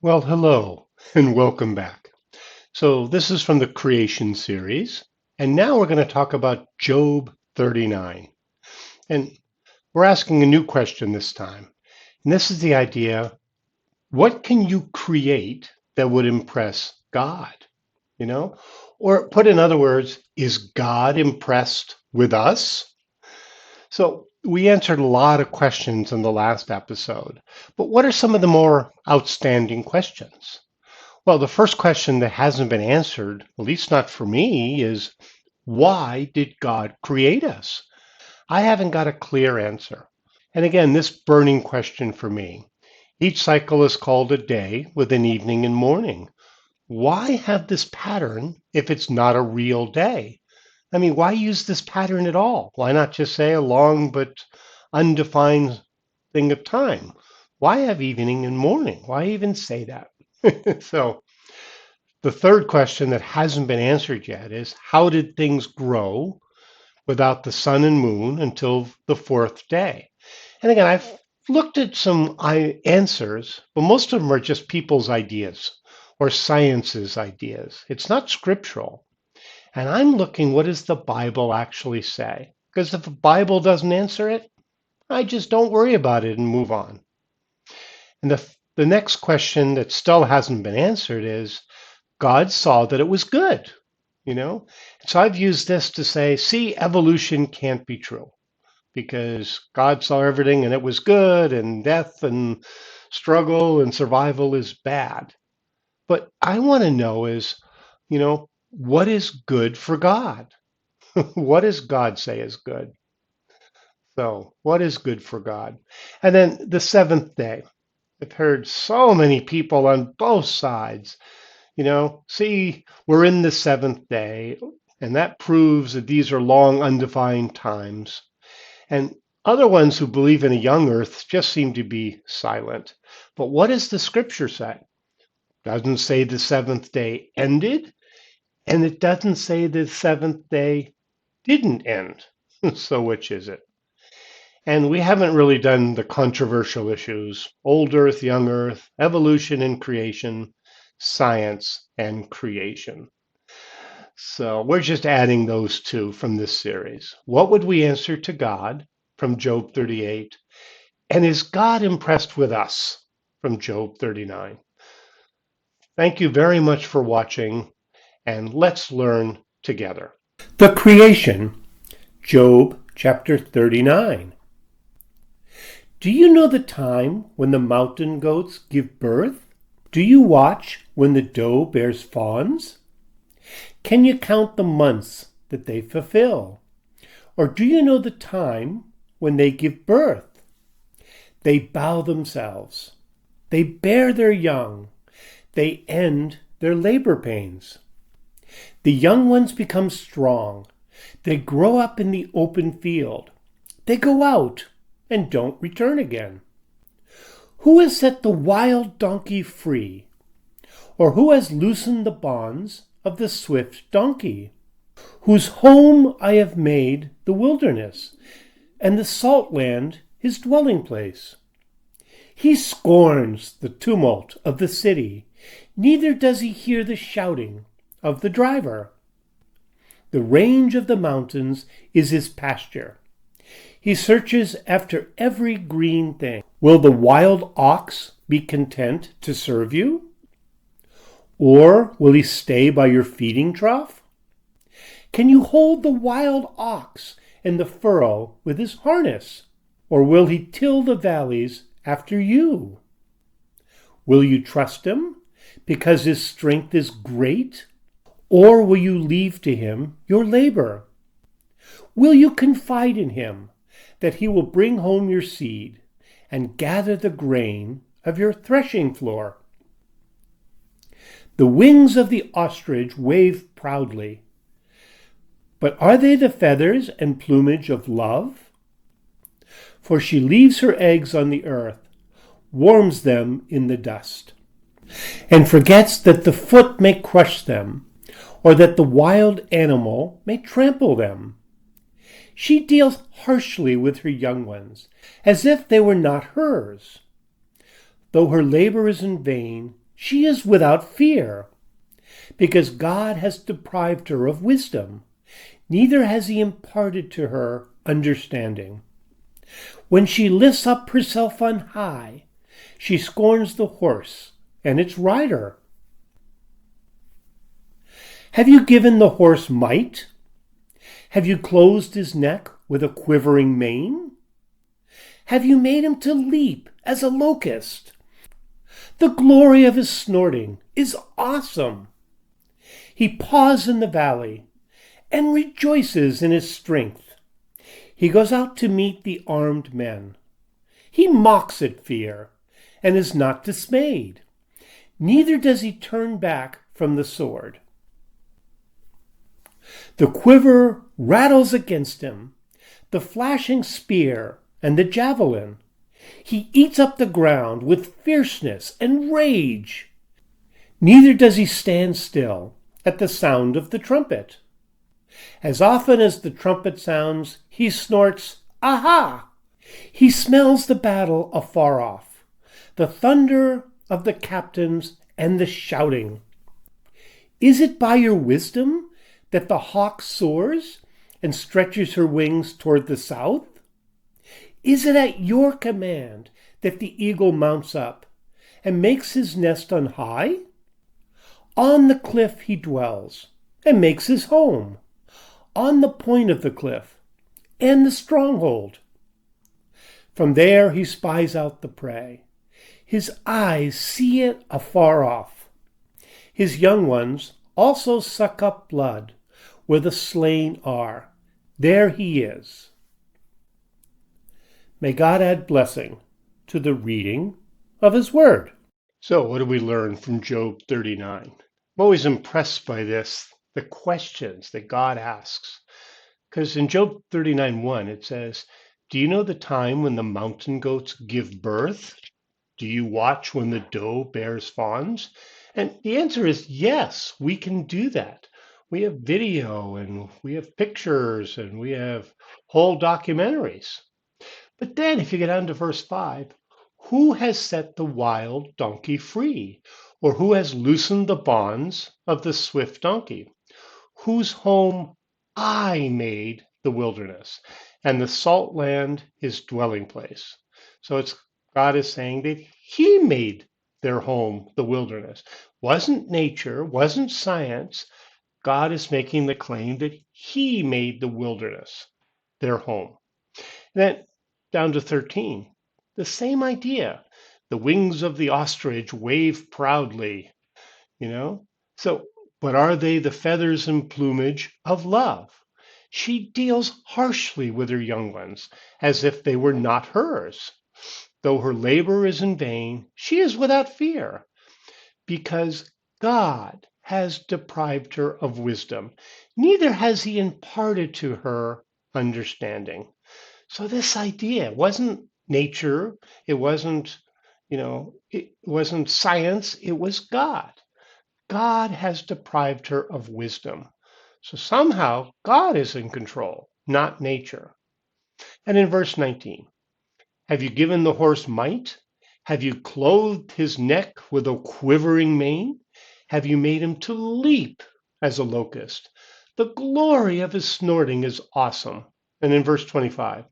Well, hello and welcome back. So, this is from the Creation series, and now we're going to talk about Job 39. And we're asking a new question this time. And this is the idea, what can you create that would impress God? You know? Or put in other words, is God impressed with us? So, we answered a lot of questions in the last episode, but what are some of the more outstanding questions? Well, the first question that hasn't been answered, at least not for me, is why did God create us? I haven't got a clear answer. And again, this burning question for me. Each cycle is called a day with an evening and morning. Why have this pattern if it's not a real day? I mean, why use this pattern at all? Why not just say a long but undefined thing of time? Why have evening and morning? Why even say that? So, the third question that hasn't been answered yet is how did things grow without the sun and moon until the fourth day? And again, I've looked at some answers, but most of them are just people's ideas or science's ideas. It's not scriptural. And I'm looking, what does the Bible actually say? Because if the Bible doesn't answer it, I just don't worry about it and move on. And the next question that still hasn't been answered is God saw that it was good, you know? So I've used this to say, see, evolution can't be true because God saw everything and it was good, and death and struggle and survival is bad. But I want to know is, what is good for God? What does God say is good? So, what is good for God? And then the seventh day. I've heard so many people on both sides see, we're in the seventh day, and that proves that these are long, undefined times. And other ones who believe in a young earth just seem to be silent. But what does the scripture say? Doesn't say the seventh day ended, and it doesn't say the seventh day didn't end. So which is it? And we haven't really done the controversial issues, old earth, young earth, evolution and creation, science and creation. So we're just adding those two from this series. What would we answer to God from Job 38? And is God impressed with us from Job 39? Thank you very much for watching, and let's learn together. The creation, Job chapter 39. Do you know the time when the mountain goats give birth? Do you watch when the doe bears fawns? Can you count the months that they fulfill? Or do you know the time when they give birth? They bow themselves. They bear their young. They end their labor pains. The young ones become strong. They grow up in the open field. They go out and don't return again. Who has set the wild donkey free? Or who has loosened the bonds of the swift donkey? Whose home I have made the wilderness, and the salt land his dwelling place. He scorns the tumult of the city, neither does he hear the shouting of the driver. The range of the mountains is his pasture. He searches after every green thing. Will the wild ox be content to serve you? Or will he stay by your feeding trough? Can you hold the wild ox in the furrow with his harness? Or will he till the valleys after you? Will you trust him because his strength is great? Or will you leave to him your labor? Will you confide in him that he will bring home your seed and gather the grain of your threshing floor? The wings of the ostrich wave proudly, but are they the feathers and plumage of love? For she leaves her eggs on the earth, warms them in the dust, and forgets that the foot may crush them, or that the wild animal may trample them. She deals harshly with her young ones, as if they were not hers. Though her labor is in vain, She is without fear, because God has deprived her of wisdom, neither has he imparted to her understanding. When she lifts up herself on high, she scorns the horse and its rider. Have you given the horse might? Have you closed his neck with a quivering mane? Have you made him to leap as a locust? The glory of his snorting is awesome. He paws in the valley and rejoices in his strength. He goes out to meet the armed men. He mocks at fear and is not dismayed. Neither does he turn back from the sword. The quiver rattles against him, the flashing spear and the javelin. He eats up the ground with fierceness and rage. Neither does he stand still at the sound of the trumpet. As often as the trumpet sounds, he snorts, "Aha!" He smells the battle afar off, the thunder of the captains and the shouting. Is it by your wisdom that the hawk soars and stretches her wings toward the south? Is it at your command that the eagle mounts up and makes his nest on high? On the cliff he dwells and makes his home, on the point of the cliff and the stronghold. From there he spies out the prey. His eyes see it afar off. His young ones also suck up blood where the slain are. There he is. May God add blessing to the reading of his word. So, what do we learn from Job 39? I'm always impressed by this, the questions that God asks. Because in Job 39:1, it says, "Do you know the time when the mountain goats give birth? Do you watch when the doe bears fawns?" And the answer is yes, we can do that. We have video and we have pictures and we have whole documentaries. But then if you get down to verse 5, who has set the wild donkey free? Or who has loosened the bonds of the swift donkey? Whose home I made the wilderness, and the salt land his dwelling place. So it's God is saying that he made their home the wilderness. Wasn't nature, wasn't science. God is making the claim that he made the wilderness their home. And then down to 13, the same idea. The wings of the ostrich wave proudly, you know? So, but are they the feathers and plumage of love? She deals harshly with her young ones, as if they were not hers. Though her labor is in vain, she is without fear, because God has deprived her of wisdom, neither has he imparted to her understanding. So this idea wasn't nature, it wasn't, it wasn't science, it was God. God has deprived her of wisdom. So somehow God is in control, not nature. And in verse 19, have you given the horse might? Have you clothed his neck with a quivering mane? Have you made him to leap as a locust? The glory of his snorting is awesome. And in verse 25,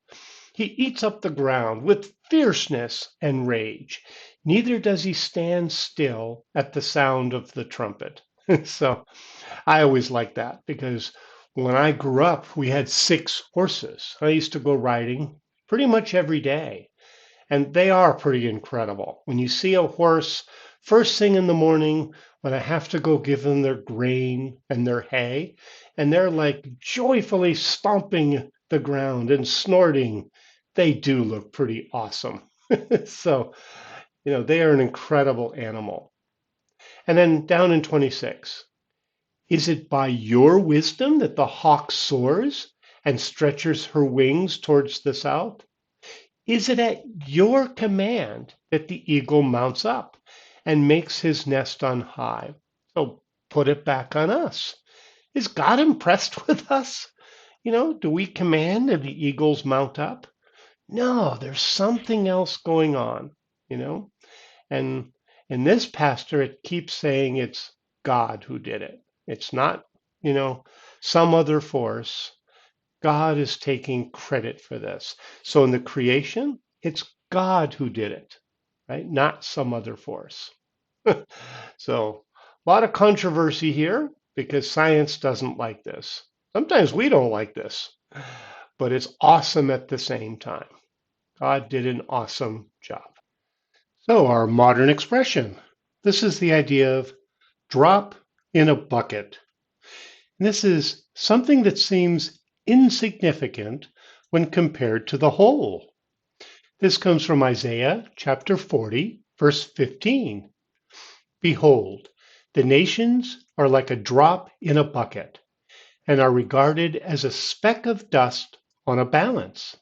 he eats up the ground with fierceness and rage. Neither does he stand still at the sound of the trumpet. So I always like that because when I grew up, we had 6 horses. I used to go riding pretty much every day, and they are pretty incredible. When you see a horse first thing in the morning, when I have to go give them their grain and their hay, and they're like joyfully stomping the ground and snorting, they do look pretty awesome. So, they are an incredible animal. And then down in 26, is it by your wisdom that the hawk soars and stretches her wings towards the south? Is it at your command that the eagle mounts up and makes his nest on high? So put it back on us. Is God impressed with us? Do we command that the eagles mount up? No, there's something else going on, you know? And In this pastor, it keeps saying it's God who did it. It's not, you know, some other force. God is taking credit for this. So in the creation, it's God who did it, right? Not some other force. So a lot of controversy here because science doesn't like this. Sometimes we don't like this, but it's awesome at the same time. God did an awesome job. So our modern expression. This is the idea of drop in a bucket. This is something that seems insignificant when compared to the whole. This comes from Isaiah chapter 40, verse 15. Behold, the nations are like a drop in a bucket and are regarded as a speck of dust on a balance.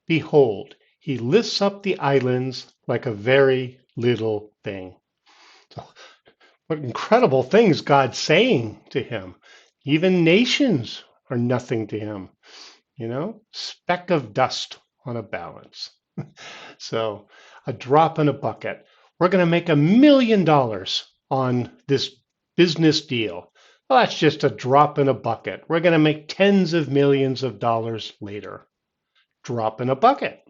Behold, he lifts up the islands like a very little thing. So, what incredible things God's saying to him. Even nations are nothing to him, speck of dust on a balance. So, a drop in a bucket. We're going to make $1 million on this business deal. Well, that's just a drop in a bucket. We're going to make tens of millions of dollars later. Drop in a bucket.